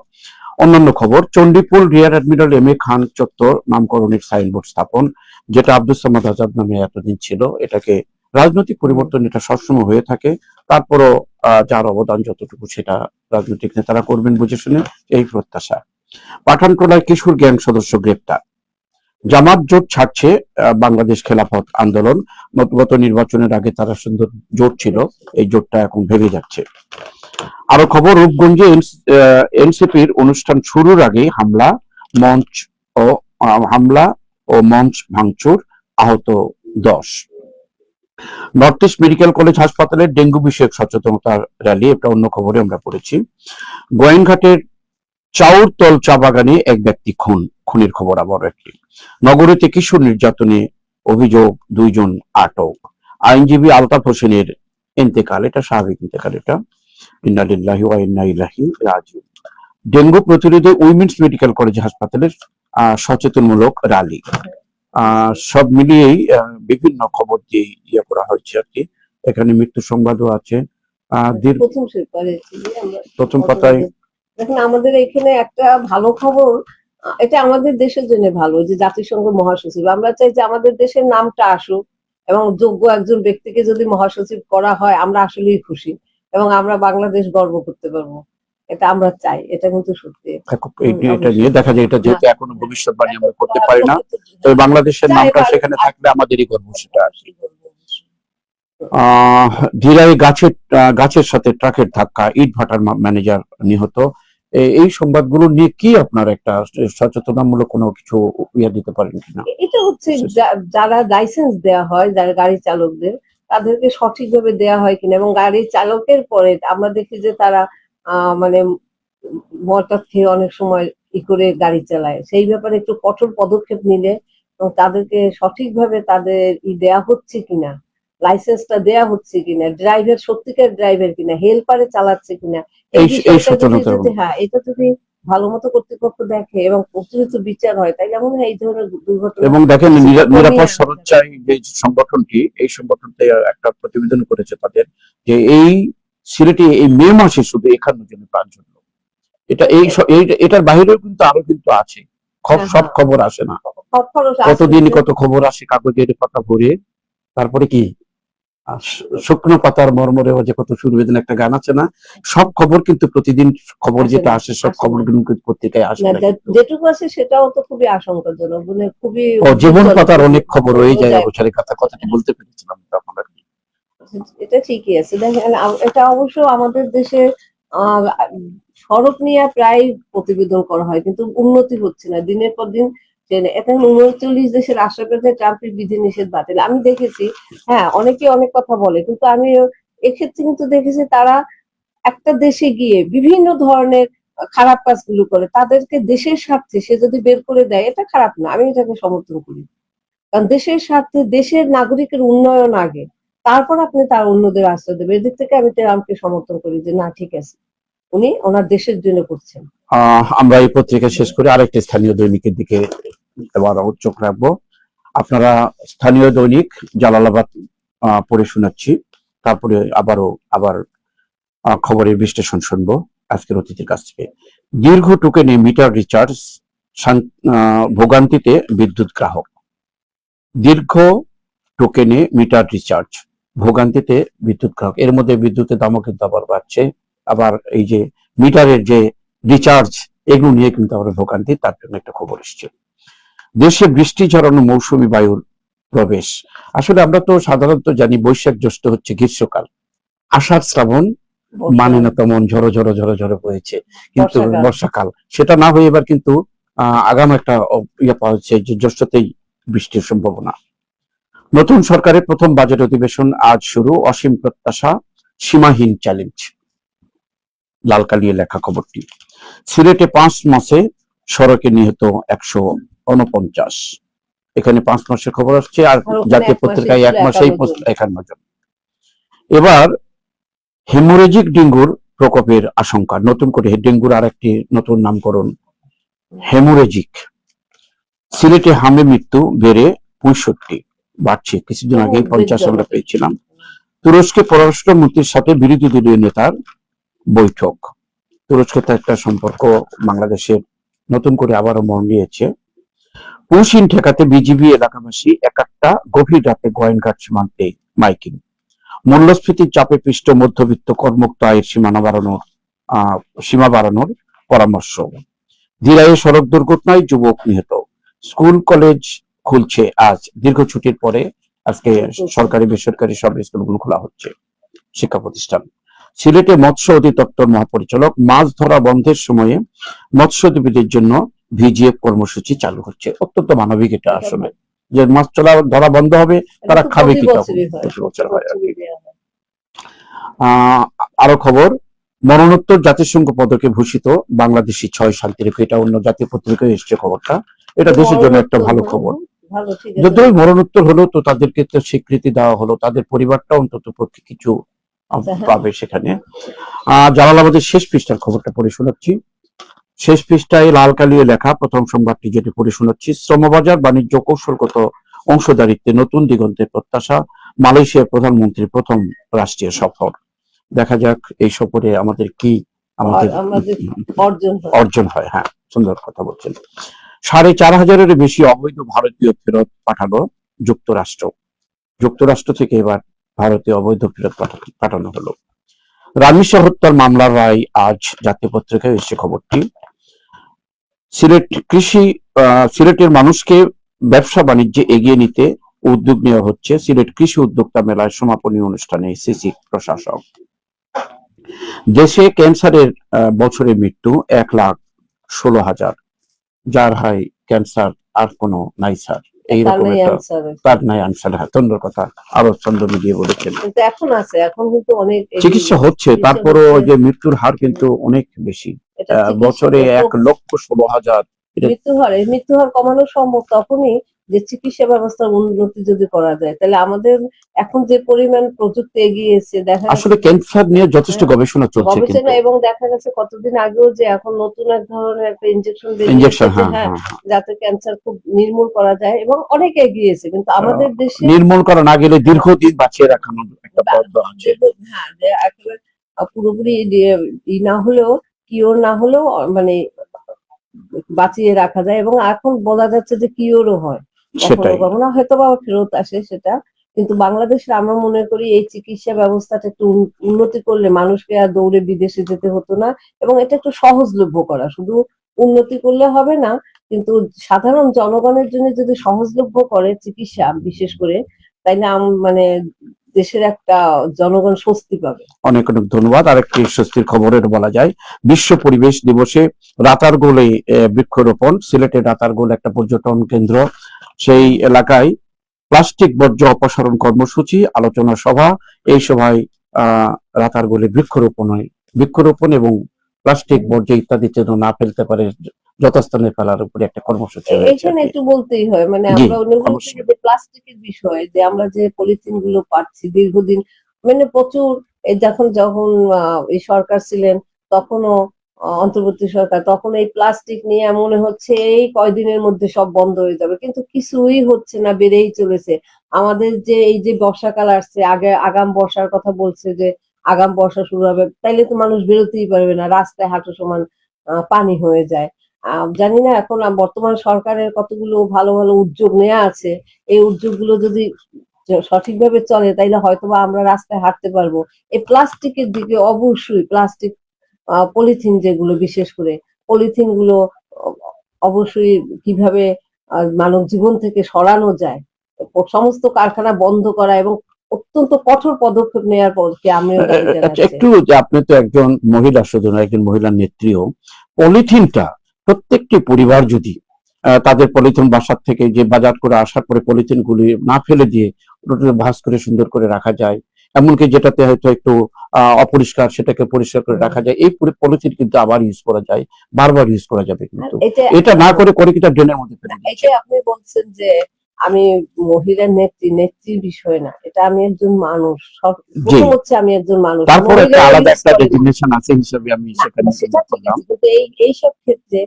[SPEAKER 1] অন্যান্য খবর, Chandipur rear admiral M A খান চত্বর নামকরণের সাইনবোর্ড স্থাপন, যেটা আব্দুস সামাদ আজাদ নামে এতদিন ছিল, এটাকে রাজনৈতিক পরিবর্তন এটা সবসময় হয়ে থাকে। তারপরও যার অবদান যতটুকু সেটা রাজনৈতিক নেতারা করবেন বুঝে শুনে, এই প্রত্যাশা। পাঠানটুলায় কিশোর গ্যাং সদস্য গ্রেপ্তার। জামাত জোট ছাড়ছে বাংলাদেশ খেলাফত আন্দোলন। গত নির্বাচনের আগে তারা সুন্দর জোট ছিল, এই জোটটা এখন ভেঙে যাচ্ছে। আরো খবর, রূপগঞ্জে এনসিপির অনুষ্ঠান শুরুর আগে হামলা ও মঞ্চ ভাঙচুর, আহত 10। নর্থ ইস্ট মেডিকেল কলেজ হাসপাতালে ডেঙ্গু বিষয়ক সচেতনতার র্যালি, এটা অন্য খবরে আমরা পড়েছি। গোয়েনঘাটের চাউরতল চা বাগানে এক ব্যক্তি খুনের খবর আবার একটি। নগরীতে কিশোর নির্যাতনে অভিযোগ, 2 জন আটক। আইনজীবী আলতাফ হোসেনের ইন্তেকাল, এটা স্বাভাবিক ইন্তেকাল, এটা ইন্না লিল্লাহি ওয়া ইন্না ইলাইহি রাজিউন। ডেঙ্গু প্রতিরোধে উইমেন্স মেডিকেল কলেজ হাসপাতালের সচেতনমূলক র্যালি, সব মিলিয়েই বিভিন্ন খবর দিয়ে ইয়ে করা হয়েছে আর কি। এখানে মৃত্যু সংবাদও আছে। প্রথম পাতায়
[SPEAKER 2] দেখুন, আমাদের এখানে একটা ভালো খবর, এটা আমাদের দেশের জন্য ভালো যে জাতিসংঘ মহাসচিব, আমরা চাই যে আমাদের দেশের নামটা আসুক এবং যোগ্য একজন ব্যক্তিকে যদি মহাসচিব করা হয় আমরা আসলেই খুশি এবং আমরা বাংলাদেশ গর্ব করতে পারবো, এটা আমরা চাই। এটা কিন্তু সত্যি।
[SPEAKER 1] এটা নিয়ে দেখা যায়, এটা যেহেতু এখনো ভবিষ্যৎবাণী আমরা করতে পারি না, তবে বাংলাদেশের নামটা সেখানে থাকলে আমাদেরই গর্ব, সেটা আর কি। ধীরাই গাছের সাথে ট্রাকের ধাক্কা, ইট ভাটার ম্যানেজার নিহত। এই সংবাদগুলো নিয়ে কি আপনার একটা সচেতনামূলক কোনো কিছু ইয়ে দিতে পারেন কিনা?
[SPEAKER 2] এটা হচ্ছে যারা লাইসেন্স দেওয়া হয়, যারা গাড়ি চালকদের, তাদেরকে সঠিকভাবে দেওয়া হয় কিনা, এবং গাড়ি চালকের পরে আমরা দেখি যে তারা মানে মদ খেয়ে অনেক সময় করে গাড়ি চালায়, সেই ব্যাপারে একটু কঠোর পদক্ষেপ নিলে এবং তাদেরকে সঠিকভাবে তাদের দেয়া হচ্ছে কিনা, লাইসেন্সটা দেয়া হচ্ছে কিনা, ড্রাইভার সত্যিকার ড্রাইভার কিনা, হেল্পারে চালাচ্ছে কিনা, হ্যাঁ, এটা যদি ভালো মতো কর্তৃপক্ষ দেখে এবং প্রচলিত বিচার হয়, তাইলে মনে হয় এই ধরনের দুর্ঘটনা।
[SPEAKER 1] এবং দেখেন, নিরাপদ সরঞ্জাম যে সংগঠনটি, এই সংগঠনটি একটা প্রতিবেদন করেছে তাদের, যে এই সিলেটে এই মে মাসে শুধু 51 জনের প্রাণ জন্য। এটা এটার বাইরেও কিন্তু আরো কিন্তু আছে, সব খবর আসে না, কতদিন কত খবর আসে কাগজের পাতা ভরে। তারপরে কি শুকনো পাতার মর্মরে যে কত সুরবেদন একটা গান আছে না, সব খবর কিন্তু প্রতিদিন খবর যেটা আসে সব খবর কিন্তু পত্রিকায় আসে না,
[SPEAKER 2] যেটুকু আসে সেটাও তো খুবই আশঙ্কাজনক, মানে খুবই
[SPEAKER 1] জীবন পাতার অনেক খবর হয়ে যায় অবসরে কথাটি বলতে পেরেছিলাম তখন আর কি।
[SPEAKER 2] এটা ঠিকই আছে। দেখেন, এটা অবশ্য আমাদের দেশে সড়ক নিয়ে প্রায় প্রতিবেদন করা হয়, কিন্তু উন্নতি হচ্ছে না দিনের পর দিন। এখন 39 দেশের রাষ্ট্রপতি ট্রাম্পের বিধিনিষেধ বাতিল, আমি দেখেছি। হ্যাঁ, অনেকে অনেক কথা বলে, কিন্তু আমি এক্ষেত্রে কিন্তু দেখেছি তারা একটা দেশে গিয়ে বিভিন্ন ধরনের খারাপ কাজগুলো করে, তাদেরকে দেশের স্বার্থে সে যদি বের করে দেয় এটা খারাপ না, আমি এটাকে সমর্থন করি। কারণ দেশের স্বার্থে দেশের নাগরিকের উন্নয়ন আগে, তারপর আপনি তার অন্যদের আশ্রয় দেবেন। এদিক থেকে আমি ট্রাম্পকে সমর্থন করি যে না, ঠিক আছে, উনি ওনার দেশের জন্য করছেন।
[SPEAKER 1] আমরা এই পত্রিকা শেষ করে আরেকটি স্থানীয় দৈনিকের দিকে এবার চোখ রাখবো। আপনারা স্থানীয় দৈনিক জালালাবাদ পড়ে শোনাচ্ছি, তারপরে আবার খবরের বিশ্লেষণ শুনবো আজকের অতিথির কাছ থেকে। দীর্ঘ টোকেনে মিটার রিচার্জ, ভোগান্তিতে বিদ্যুৎ গ্রাহক। দীর্ঘ টোকেনে মিটার রিচার্জ, ভোগান্তিতে বিদ্যুৎ গ্রাহক। এর মধ্যে বিদ্যুতের দামও কিন্তু আবার বাড়ছে, আবার এই যে মিটারের যে রিচার্জ, এগুলো নিয়ে কিন্তু আবার ভোগান্তি, তার জন্য একটা খবর এসছে। দেশে বৃষ্টি ঝরানো মৌসুমী বায়ুর প্রবেশ। আসলে আমরা তো সাধারণত জানি বৈশাখ জ্যৈষ্ঠ হচ্ছে গ্রীষ্মকাল, আষাঢ় শ্রাবণ মানে না তেমন ঝড়ো ঝড়ো ঝড়ো ঝড়ো হয়েছে, কিন্তু বর্ষাকাল সেটা না হয়ে এবার কিন্তু আগাম একটা ইয়ে পাওয়া যাচ্ছে যে জ্যৈষ্ঠতেই বৃষ্টির সম্ভাবনা। নতুন সরকারের প্রথম বাজেট অধিবেশন আজ শুরু, অসীম প্রত্যাশা, সীমাহীন চ্যালেঞ্জ। লালকালিয়ে লেখা খবরটি। সিলেটে 5 মাসে সড়কে নিহত 149, এখানে 5 মাসের খবর আসছে, আর জাতীয় পত্রিকায় 1 মাসেই 51 জন। এবার হেমোরেজিক ডেঙ্গুর প্রকোপের আশঙ্কা, নতুন করে ডেঙ্গুর আরেকটি নতুন নামকরণ হেমোরেজিক। সিলেটে হামে মৃত্যু বেড়ে 65, বাড়ছে, কিছুদিন আগে 50 আমরা পেয়েছিলাম। তুরস্কে পররাষ্ট্রমন্ত্রীর সাথে বিরোধী দলীয় নেতার বৈঠক। তুরস্কের একটা সম্পর্ক বাংলাদেশের নতুন করে আবারও মন নিয়েছে। পুশিন ঠেকাতে বিজিবি এলাকাবাসী একটা গভীর রাতে গোয়েন্দাঘাট সীমান্তে মাইকিং। মূল্যস্ফীতির চাপে পিষ্ট মধ্যবিত্ত করমুক্ত আয়ের সীমা বাড়ানোর পরামর্শ। দিরাইয়ে সড়ক দুর্ঘটনায় যুবক নিহত। স্কুল কলেজ খুলছে আজ, দীর্ঘ ছুটির পরে আজকে সরকারি বেসরকারি সব স্কুলগুলো খোলা হচ্ছে, শিক্ষা প্রতিষ্ঠান। সিলেটে মৎস্য অধিদপ্তর মহাপরিচালক, মাছ ধরা বন্ধের সময়ে মৎস্যজীবীদের জন্য ভিজিএফ কর্মসূচি চালু হচ্ছে। অত্যন্ত মানবিক এটা আসলে, যে মাছ ধরা বন্ধ হবে, তারা খাবে কি? তখন প্রতি বছর হয় আর কি। আরো খবর, মরণোত্তর জাতিসংঘ পদকে ভূষিত বাংলাদেশি 6 শান্তিরক্ষী। এটা অন্য জাতীয় পত্রিকায় এসছে খবরটা। এটা দেশের জন্য একটা ভালো খবর। যদিও মরণোত্তর হলো, তো তাদেরকে তো স্বীকৃতি দেওয়া হলো, তাদের পরিবারটা অন্তত পক্ষে কিছু পাবে সেখানে। জালালাবাদের শেষ পৃষ্ঠার খবরটা পড়ে শোনাচ্ছি। শেষ পৃষ্ঠায় লাল কালিয়ে লেখা প্রথম সংবাদটি, যেটি পড়ে শোনাচ্ছি। শ্রমবাজার বাণিজ্য কৌশলগত অংশদারিত্বে নতুন দিগন্তের প্রত্যাশা। মালয়েশিয়ার প্রধানমন্ত্রীর প্রথম রাষ্ট্রীয় সফর। দেখা যাক এই সফরে আমাদের কি অর্জন হয়। হ্যাঁ, সুন্দর কথা বলছেন। 4,500-এর বেশি অবৈধ ভারতীয় ফেরত পাঠালো যুক্তরাষ্ট্র। যুক্তরাষ্ট্র থেকে এবার ভারতীয় অবৈধ ফেরত পাঠানো হলো। রামিসা হত্যার মামলার রায় আজ, জাতীয় পত্রিকায় এসেছে খবরটি। সিলেটের মানুষকে ব্যবসা বাণিজ্যে এগিয়ে নিতে উদ্যোগ নেওয়া হচ্ছে। সিলেট কৃষি উদ্যোক্তা মেলার সমাপনী অনুষ্ঠানে সিসি প্রশাসক। দেশে ক্যান্সারের বছরে মৃত্যু 1,16,000। যার হাই ক্যান্সার আর কোনো নাই স্যার, এইরকম তার নাই আনসার। হ্যাঁ, সুন্দর কথা, আরো চন্দ্র মিলিয়ে বলেছেন।
[SPEAKER 2] কিন্তু এখন আছে, এখন কিন্তু অনেক
[SPEAKER 1] চিকিৎসা হচ্ছে, তারপরও যে মৃত্যুর হার কিন্তু অনেক বেশি। বছরে 1,16,000
[SPEAKER 2] মৃত্যু হার কমানো সম্ভব তখনই যে চিকিৎসা ব্যবস্থার উন্নতি যদি করা যায়। তাহলে আমাদের এখন যে পরিমাণ প্রযুক্তি এগিয়েছে, দেখা
[SPEAKER 1] আসলে ক্যান্সার নিয়ে যথেষ্ট গবেষণা চলছে কিন্তু,
[SPEAKER 2] এবং দেখা গেছে কতদিন আগেও যে এখন নতুন এক ধরনের একটা ইনজেকশন
[SPEAKER 1] হ্যাঁ,
[SPEAKER 2] যাতে ক্যান্সার খুব নির্মূল করা যায়, এবং অনেক এগিয়েছে। কিন্তু আমাদের দেশে
[SPEAKER 1] নির্মূল করা না গেলে দীর্ঘদিন বাঁচিয়ে রাখানোর একটা পদ্ধতি আছে।
[SPEAKER 2] হ্যাঁ, যে একেবারে পুরোপুরি না হলেও, কিওর না হলেও মানে বাঁচিয়ে রাখা যায়, এবং এখন বলা যাচ্ছে যে কিওরও হয়, কখনো কখনো হয়তো বা ফেরত আসে সেটা। কিন্তু বাংলাদেশে আমরা মনে করি এই চিকিৎসা ব্যবস্থাটা একটু উন্নতি করলে মানুষকে আর দৌড়ে বিদেশে যেতে হতো না, এবং এটা একটু সহজলভ্য করা। শুধু উন্নতি করলে হবে না, কিন্তু সাধারণ জনগণের জন্য যদি সহজলভ্য করে চিকিৎসা বিশেষ করে, তাইলে মানে দেশের একটা জনগণ স্বস্তি পাবে।
[SPEAKER 1] অনেক অনেক ধন্যবাদ। আরেকটি স্বস্তির খবরের বলা যায়, বিশ্ব পরিবেশ দিবসে রাতারগোলে বৃক্ষরোপণ। সিলেটের রাতারগোল একটা পর্যটন কেন্দ্র, সেই এলাকায় প্লাস্টিক বর্জ্য অপসারণ কর্মসূচি, আলোচনা সভা। এই সভায় রাতারগোলে বৃক্ষরোপণ এবং প্লাস্টিক বর্জ্য ইত্যাদি যেন না ফেলতে পারে, যথাস্থানে ফেলার উপরে একটা কর্মসূচি।
[SPEAKER 2] এখানে একটু বলতেই হয়, মানে আমরা যে প্লাস্টিকের বিষয়, যে আমরা যে পলিথিন গুলো পাচ্ছি দীর্ঘদিন, মানে প্রচুর, যখন এই সরকার ছিলেন তখনও, অন্তর্বর্তী সরকার, তখন এই প্লাস্টিক নিয়ে মনে হচ্ছে এই কয়দিনের মধ্যে সব বন্ধ হয়ে যাবে, কিন্তু কিছুই হচ্ছে না, বেড়েই চলেছে। আমাদের যে এই যে বর্ষাকাল আসছে, আগাম বর্ষার কথা বলছে, যে আগাম বর্ষা শুরু হবে, তাইলে তো মানুষ বেরোতেই পারবে না, রাস্তায় হাঁটু সমান পানি হয়ে যায়। জানি না এখন বর্তমান সরকারের কতগুলো ভালো ভালো উদ্যোগ নেওয়া আছে, এই উদ্যোগগুলো যদি সঠিকভাবে চলে তাইলে হয়তোবা আমরা রাস্তায় হাঁটতে পারবো। এই প্লাস্টিকের দিকে অবশ্যই, প্লাস্টিক পলিথিন যেগুলো, বিশেষ করে পলিথিন গুলো অবশ্যই কিভাবে মানব জীবন থেকে সরানো যায়, সমস্ত কারখানা বন্ধ করা এবং অত্যন্ত কঠোর পদক্ষেপ নেওয়ার পক্ষে আমিও দাবি জানাচ্ছি।
[SPEAKER 1] একটু যে আপনি তো একজন মহিলা, সুজন একজন মহিলা নেত্রীও, পলিথিনটা প্রত্যেকটি পরিবার যদি তাদের পলিথিন বাসার থেকে যে বাজার করে আসার পরে পলিথিন গুলি না ফেলে দিয়ে ভাঁজ করে সুন্দর করে রাখা যায়, এমনকি যেটাতে হয়তো একটু অপরিষ্কার সেটাকে পরিষ্কার করে রাখা যায়, এই পলিথিন কিন্তু আবার ইউজ করা যায়, বারবার ইউজ করা যাবে। কিন্তু এটা না করে কিটা ড্রেনের মধ্যে ফেলে দিচ্ছে।
[SPEAKER 2] এটা আপনি বলছেন যে আমি মহিলা নেত্রীর বিষয় না, এটা আমি একজন মানুষ, হচ্ছে আমি একজন মানুষ,
[SPEAKER 1] তারপরে একটা আলাদা একটা ডেজিগনেশন আছে হিসেবে আমি সেখানে
[SPEAKER 2] কিন্তু এইসব ক্ষেত্রে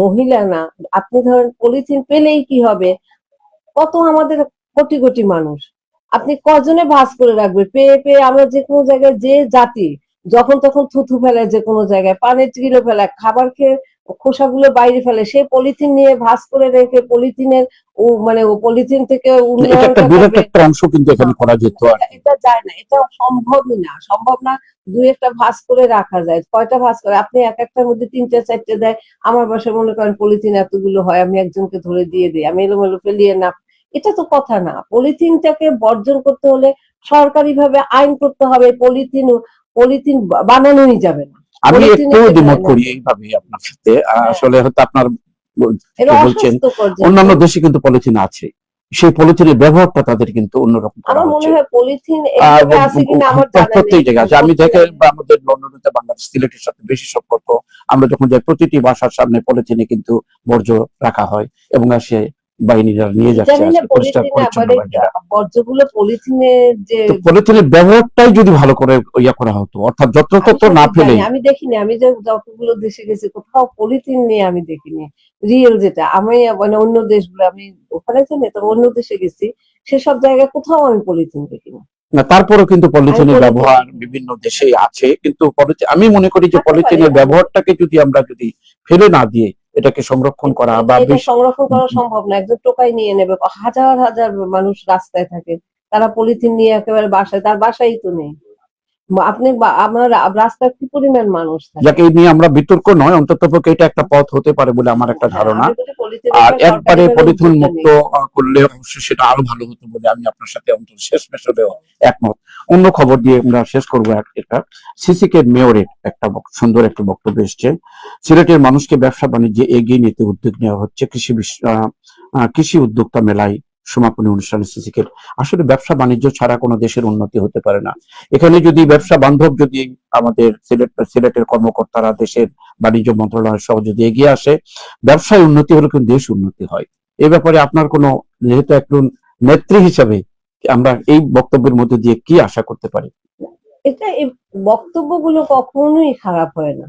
[SPEAKER 2] মহিলা না, আপনি ধরেন পলিথিন পেলেই কি হবে, কত আমাদের কোটি কোটি মানুষ, আপনি কজনে ভাঁজ করে রাখবে, পেয়ে পেয়ে আমরা যে কোনো জায়গায় যে জাতি, যখন তখন থুথু ফেলে, যে কোনো জায়গায় পানির টিকিলো ফেলে, খাবার খেয়ে খোসাগুলো বাইরে ফেলে, সে পলিথিন নিয়ে ভাঁজ করে রেখে পলিথিনের মানে ও পলিথিন থেকে
[SPEAKER 1] মানে এটা একটা
[SPEAKER 2] উন্নয়নটা
[SPEAKER 1] বিরাট
[SPEAKER 2] করবে।
[SPEAKER 1] একটা অংশ কিন্তু এখানে করা যেত আর কি।
[SPEAKER 2] এটা যায় না, এটা সম্ভবই না, সম্ভব না। দুই একটা ভাঁজ করে রাখা যায়, কয়টা ভাঁজ করে আপনি এক একটার মধ্যে তিনটে চারটে দেয়। আমার বাসায় মনে করেন পলিথিন এতগুলো হয়, আমি একজনকে ধরে দিয়ে দিই, আমি এলোমেলো ফেলিয়ে না। এটা তো কথা না। পলিথিনটাকে বর্জন করতে হলে সরকারিভাবে আইন করতে হবে। পলিথিন পলিথিন বানানোই যাবে না।
[SPEAKER 1] আমি একটু
[SPEAKER 2] পলিথিনের
[SPEAKER 1] দ্বিমত করি এইভাবে আপনার সাথে। আসলে হয়তো আপনার
[SPEAKER 2] এটা
[SPEAKER 1] যে বলছেন
[SPEAKER 2] অস্বাস্থ্যকর
[SPEAKER 1] অন্যান্য
[SPEAKER 2] যেহেতু।
[SPEAKER 1] দেশে কিন্তু পলিথিন আছে, সেই পলিথিনের ব্যবহারটা তাদের কিন্তু অন্যরকম করা
[SPEAKER 2] আমার মনে
[SPEAKER 1] হচ্ছে।
[SPEAKER 2] হয় পলিথিন এইভাবে আছে কিনা আমার জানা নেই।
[SPEAKER 1] প্রত্যেক জায়গায় আছে। আমি দেখে বা আমাদের লন্ডনে বাংলাদেশ সিলেটের সাথে বেশি সম্পর্ক। আমরা যখন যাই প্রতিটি বাসার সামনে পলিথিনে কিন্তু বর্জ্য রাখা হয় এবং সে বাহিনীরা নিয়ে যাচ্ছে
[SPEAKER 2] জানি না
[SPEAKER 1] আজকে পরিষ্কার
[SPEAKER 2] পলিথিন
[SPEAKER 1] পরিচ্ছন্ন
[SPEAKER 2] মানে
[SPEAKER 1] বাহিনীরা।
[SPEAKER 2] বর্জ্যগুলো পলিথিনে যে
[SPEAKER 1] তো পলিথিনের ব্যবহারটাই যদি ভালো করে ইয়া করা হতো, অর্থাৎ
[SPEAKER 2] আমি
[SPEAKER 1] যত্রতত্র না
[SPEAKER 2] সঠিক
[SPEAKER 1] ফেলে।
[SPEAKER 2] জানি, আমি দেখিনি, আমি যে যতগুলো দেশে গেছি কোথাও পলিথিন নিয়ে আমি দেখিনি। রিয়েল যেটা আমি মানে অন্য দেশগুলো আমি ওখানে জানি তো, অন্য দেশে গেছি, সেসব জায়গায় কোথাও আমি পলিথিন দেখিনি।
[SPEAKER 1] না, তারপরেও কিন্তু
[SPEAKER 2] আমি
[SPEAKER 1] পলিথিনের
[SPEAKER 2] পলিথিন
[SPEAKER 1] ব্যবহার
[SPEAKER 2] দেখিনি।
[SPEAKER 1] বিভিন্ন দেশেই আছে, কিন্তু আমি মনে করি যে
[SPEAKER 2] থাকতে পারে,
[SPEAKER 1] পলিথিনের ব্যবহারটাকে যদি আমরা ফেলে না দিয়ে এটাকে সংরক্ষণ করা বা
[SPEAKER 2] এটা সংরক্ষণ করা সম্ভব না। একজন টোকাই নিয়ে নেবে, হাজার হাজার মানুষ রাস্তায় থাকে, তারা পলিথিন নিয়ে একেবারে বাসায়, তার বাসাই তো নেই। আপনি আমার রাস্তায় কি পরিমাণ মানুষ থাকে।
[SPEAKER 1] যাকে এই নিয়ে আমরা বিতর্ক নয়, অন্ততপক্ষে এটা একটা পথ হতে পারে বলে আমার একটা
[SPEAKER 2] হ্যাঁ,
[SPEAKER 1] ধারণা।
[SPEAKER 2] আমি বলি পলিথিনের
[SPEAKER 1] আর
[SPEAKER 2] উপর
[SPEAKER 1] একবারে
[SPEAKER 2] সরকারিভাবে
[SPEAKER 1] পলিথিন
[SPEAKER 2] উদ্যোগটা
[SPEAKER 1] মুক্ত
[SPEAKER 2] নেই।
[SPEAKER 1] করলে অবশ্যই সেটা আরো ভালো হতো বলে আমি আপনার সাথে অন্তত শেষমেশ হলেও একমত। অন্য খবর দিয়ে আমরা শেষ করবো। এটা সিসিকে মেয়রের একটা সুন্দর একটা বক্তব্য এসছে। সিলেটের মানুষকে ব্যবসা বাণিজ্যে এগিয়ে নিতে উদ্যোগ নেওয়া হচ্ছে। কৃষি উদ্যোক্তা মেলায় সমাপনী অনুষ্ঠানে সিসিকে আসলে ব্যবসা বাণিজ্য ছাড়া কোনো দেশের উন্নতি হতে পারে না। এখানে যদি ব্যবসা বান্ধব যদি আমাদের সিলেটের কর্মকর্তারা দেশের বাণিজ্য মন্ত্রণালয় সহ যদি এগিয়ে আসে, ব্যবসায় উন্নতি হলে কিন্তু দেশ উন্নতি হয়। এ ব্যাপারে আপনার কোনো, যেহেতু একজন নেত্রী হিসাবে আমরা এই বক্তব্যের মধ্যে দিয়ে কি আশা করতে পারি?
[SPEAKER 2] এটা এই বক্তব্যগুলো কখনোই খারাপ হয় না।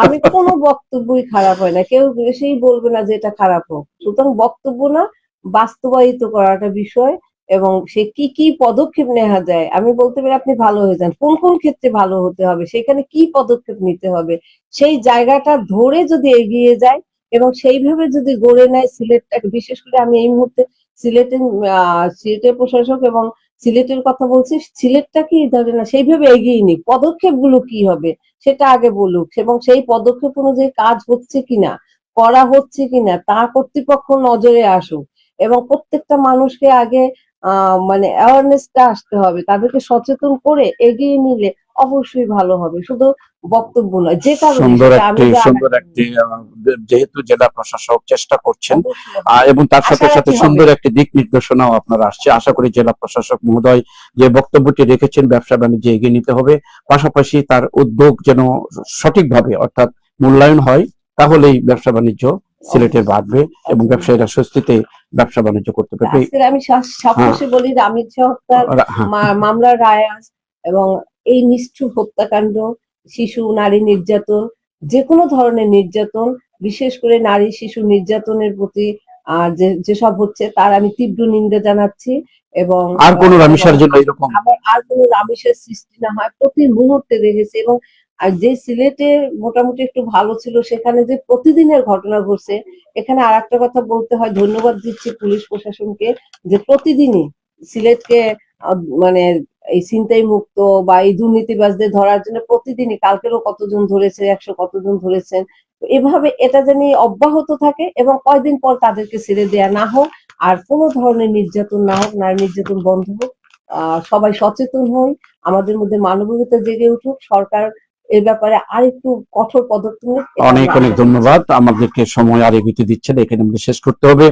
[SPEAKER 2] আমি কোনো বক্তব্যই খারাপ হয় না, কেউ এসেই বলবে না যে এটা খারাপ হোক। সুতরাং বক্তব্য না, বাস্তবায়িত করাটা বিষয়। এবং সে কি কি পদক্ষেপ নেওয়া যায় আমি বলতে পারি, আপনি ভালো হয়ে যান, কোন কোন ক্ষেত্রে ভালো হতে হবে, সেখানে কি পদক্ষেপ নিতে হবে, সেই জায়গাটা ধরে যদি এগিয়ে যায় এবং সেইভাবে যদি গড়ে নেয় সিলেটটাকে। বিশেষ করে আমি এই মুহূর্তে সিলেটের সিলেটের প্রশাসক এবং সিলেটের কথা বলছি, সিলেটটাকে ধরে না সেইভাবে এগিয়ে নিক, পদক্ষেপগুলো কি হবে সেটা আগে বলুক, এবং সেই পদক্ষেপ অনুযায়ী কাজ হচ্ছে কিনা, করা হচ্ছে কিনা তা কর্তৃপক্ষ নজরে আসুক। এবং প্রত্যেকটা মানুষকে আগে মানে অ্যাওয়ারনেসটা আসতে হবে, তাদেরকে সচেতন করে এগিয়ে নিলে অবশ্যই ভালো হবে। শুধু বক্তব্য নয়, যে কারণে
[SPEAKER 1] সুন্দর
[SPEAKER 2] সেটা আমি
[SPEAKER 1] একটি
[SPEAKER 2] যে
[SPEAKER 1] সুন্দর একটি যেহেতু জেলা প্রশাসক চেষ্টা করছেন,
[SPEAKER 2] অবশ্যই
[SPEAKER 1] এবং তার সাথে
[SPEAKER 2] আশা
[SPEAKER 1] সাথে
[SPEAKER 2] রাখি হবে।
[SPEAKER 1] সুন্দর একটি দিক নির্দেশনাও আপনার আসছে। আশা করি জেলা প্রশাসক মহোদয় যে বক্তব্যটি রেখেছেন ব্যবসা বাণিজ্যে এগিয়ে নিতে হবে, পাশাপাশি তার উদ্যোগ যেন সঠিকভাবে অর্থাৎ মূল্যায়ন হয়, তাহলেই ব্যবসা বাণিজ্য সিলেটে বাড়বে এবং ব্যবসায়ীরা স্বস্তিতে ব্যবসা বাণিজ্য করতে পারবে।
[SPEAKER 2] আজকের আমি
[SPEAKER 1] হ্যাঁ,
[SPEAKER 2] সবশেষে বলি, রামিজ হত্যার
[SPEAKER 1] হ্যাঁ,
[SPEAKER 2] মামলার রায় আজ, এবং এই নিষ্ঠুর হত্যাকাণ্ড, শিশু নারী নির্যাতন, যে কোনো ধরনের নির্যাতন, বিশেষ করে নারী শিশু নির্যাতনের প্রতি যেসব হচ্ছে তার আমি তীব্র নিন্দা জানাচ্ছি। এবং
[SPEAKER 1] আর কোন
[SPEAKER 2] এবং
[SPEAKER 1] রামিসার জন্য এরকম
[SPEAKER 2] আবার আর কোনো রামিশের সৃষ্টি না হয় প্রতি মুহূর্তে দেখেছি। এবং আর যে সিলেটে মোটামুটি একটু ভালো ছিল, সেখানে যে প্রতিদিনের ঘটনা ঘটছে। এখানে আর একটা কথা বলতে হয়, ধন্যবাদ দিচ্ছি পুলিশ প্রশাসনকে, যে প্রতিদিনই সিলেটকে মানে এই ছিনতাই মুক্ত বা এই দুর্নীতিবাজদের ধরার জন্য প্রতিদিনই, কালকেরও কতজন ধরেছে, 100 কতজন ধরেছেন। তো এভাবে এটা জানি অব্যাহত থাকে এবং কয়দিন পর তাদেরকে ছেড়ে দেয়া না হোক, আর কোনো ধরনের নির্যাতন না হোক, নারী নির্যাতন বন্ধ হোক। সবাই সচেতন হই, আমাদের মধ্যে মানবিকতা জেগে উঠুক, সরকার এ ব্যাপারে আরেকটু কঠোর পদক্ষেপ নিক, এটা
[SPEAKER 1] অনেক
[SPEAKER 2] আমরা
[SPEAKER 1] অনেক
[SPEAKER 2] আশা করছি।
[SPEAKER 1] ধন্যবাদ। আমাদেরকে সময় আর এগিয়ে দিচ্ছেন, এখানে আমাদের শেষ করতে হবে।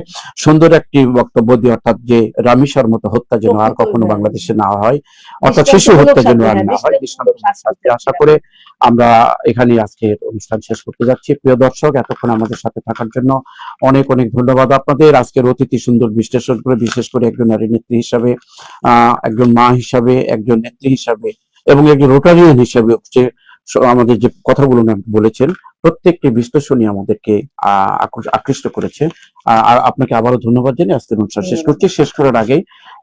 [SPEAKER 1] সুন্দর একটি বক্তব্য দিয়ে, অর্থাৎ যে রামিসার মতো হত্যা যেন আর
[SPEAKER 2] প্রকৃত,
[SPEAKER 1] কখনো
[SPEAKER 2] হ্যাঁ,
[SPEAKER 1] বাংলাদেশে না হয়, অর্থাৎ শিশু
[SPEAKER 2] দৃষ্টান্তমূলক
[SPEAKER 1] হত্যা যেন
[SPEAKER 2] শাস্তি,
[SPEAKER 1] আর
[SPEAKER 2] হ্যাঁ,
[SPEAKER 1] না হয়,
[SPEAKER 2] দৃষ্টান্তমূলক
[SPEAKER 1] দৃষ্টান্তমূলক
[SPEAKER 2] শাস্তি
[SPEAKER 1] শাস্তি আশা
[SPEAKER 2] চাচ্ছি
[SPEAKER 1] করে
[SPEAKER 2] আমি।
[SPEAKER 1] আমরা এখানে আজকের অনুষ্ঠান শেষ করতে যাচ্ছি। প্রিয় দর্শক, এতক্ষণ আমাদের সাথে থাকার জন্য অনেক অনেক ধন্যবাদ আপনাদের। আজকের অতিথি সুন্দর বিশ্লেষণ করে, বিশেষ করে একজন নারী নেত্রী হিসাবে, একজন মা হিসাবে, একজন নেত্রী হিসাবে এবং একজন রোটারিয়ান হিসাবে আমাদের যে কথাগুলো বলেছেন প্রত্যেকটি বিশ্লেষণই আমাদেরকে আকৃষ্ট করেছে। আর আপনাকে আবারও ধন্যবাদ জানিয়ে আজকের অনুষ্ঠান শেষ করছি। শেষ করার আগে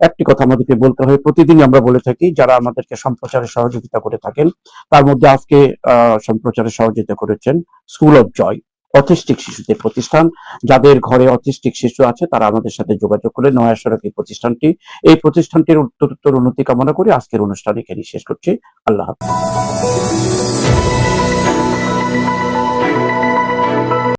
[SPEAKER 1] একটি কথা আমাদেরকে বলতে হয়, প্রতিদিনই আমরা বলে থাকি যারা আমাদেরকে সম্প্রচারে সহযোগিতা করে থাকেন, তার মধ্যে আজকে সম্প্রচারে সহযোগিতা করেছেন স্কুল অফ জয়, অটিস্টিক শিশুদের প্রতিষ্ঠান। যাদের ঘরে অটিস্টিক শিশু আছে তারা আমাদের সাথে যোগাযোগ করে নয়া সড়ক এই প্রতিষ্ঠানটির উত্তরোত্তর উন্নতি কামনা করে আজকের অনুষ্ঠান এখানেই শেষ করছি। আল্লাহ হাফেজ।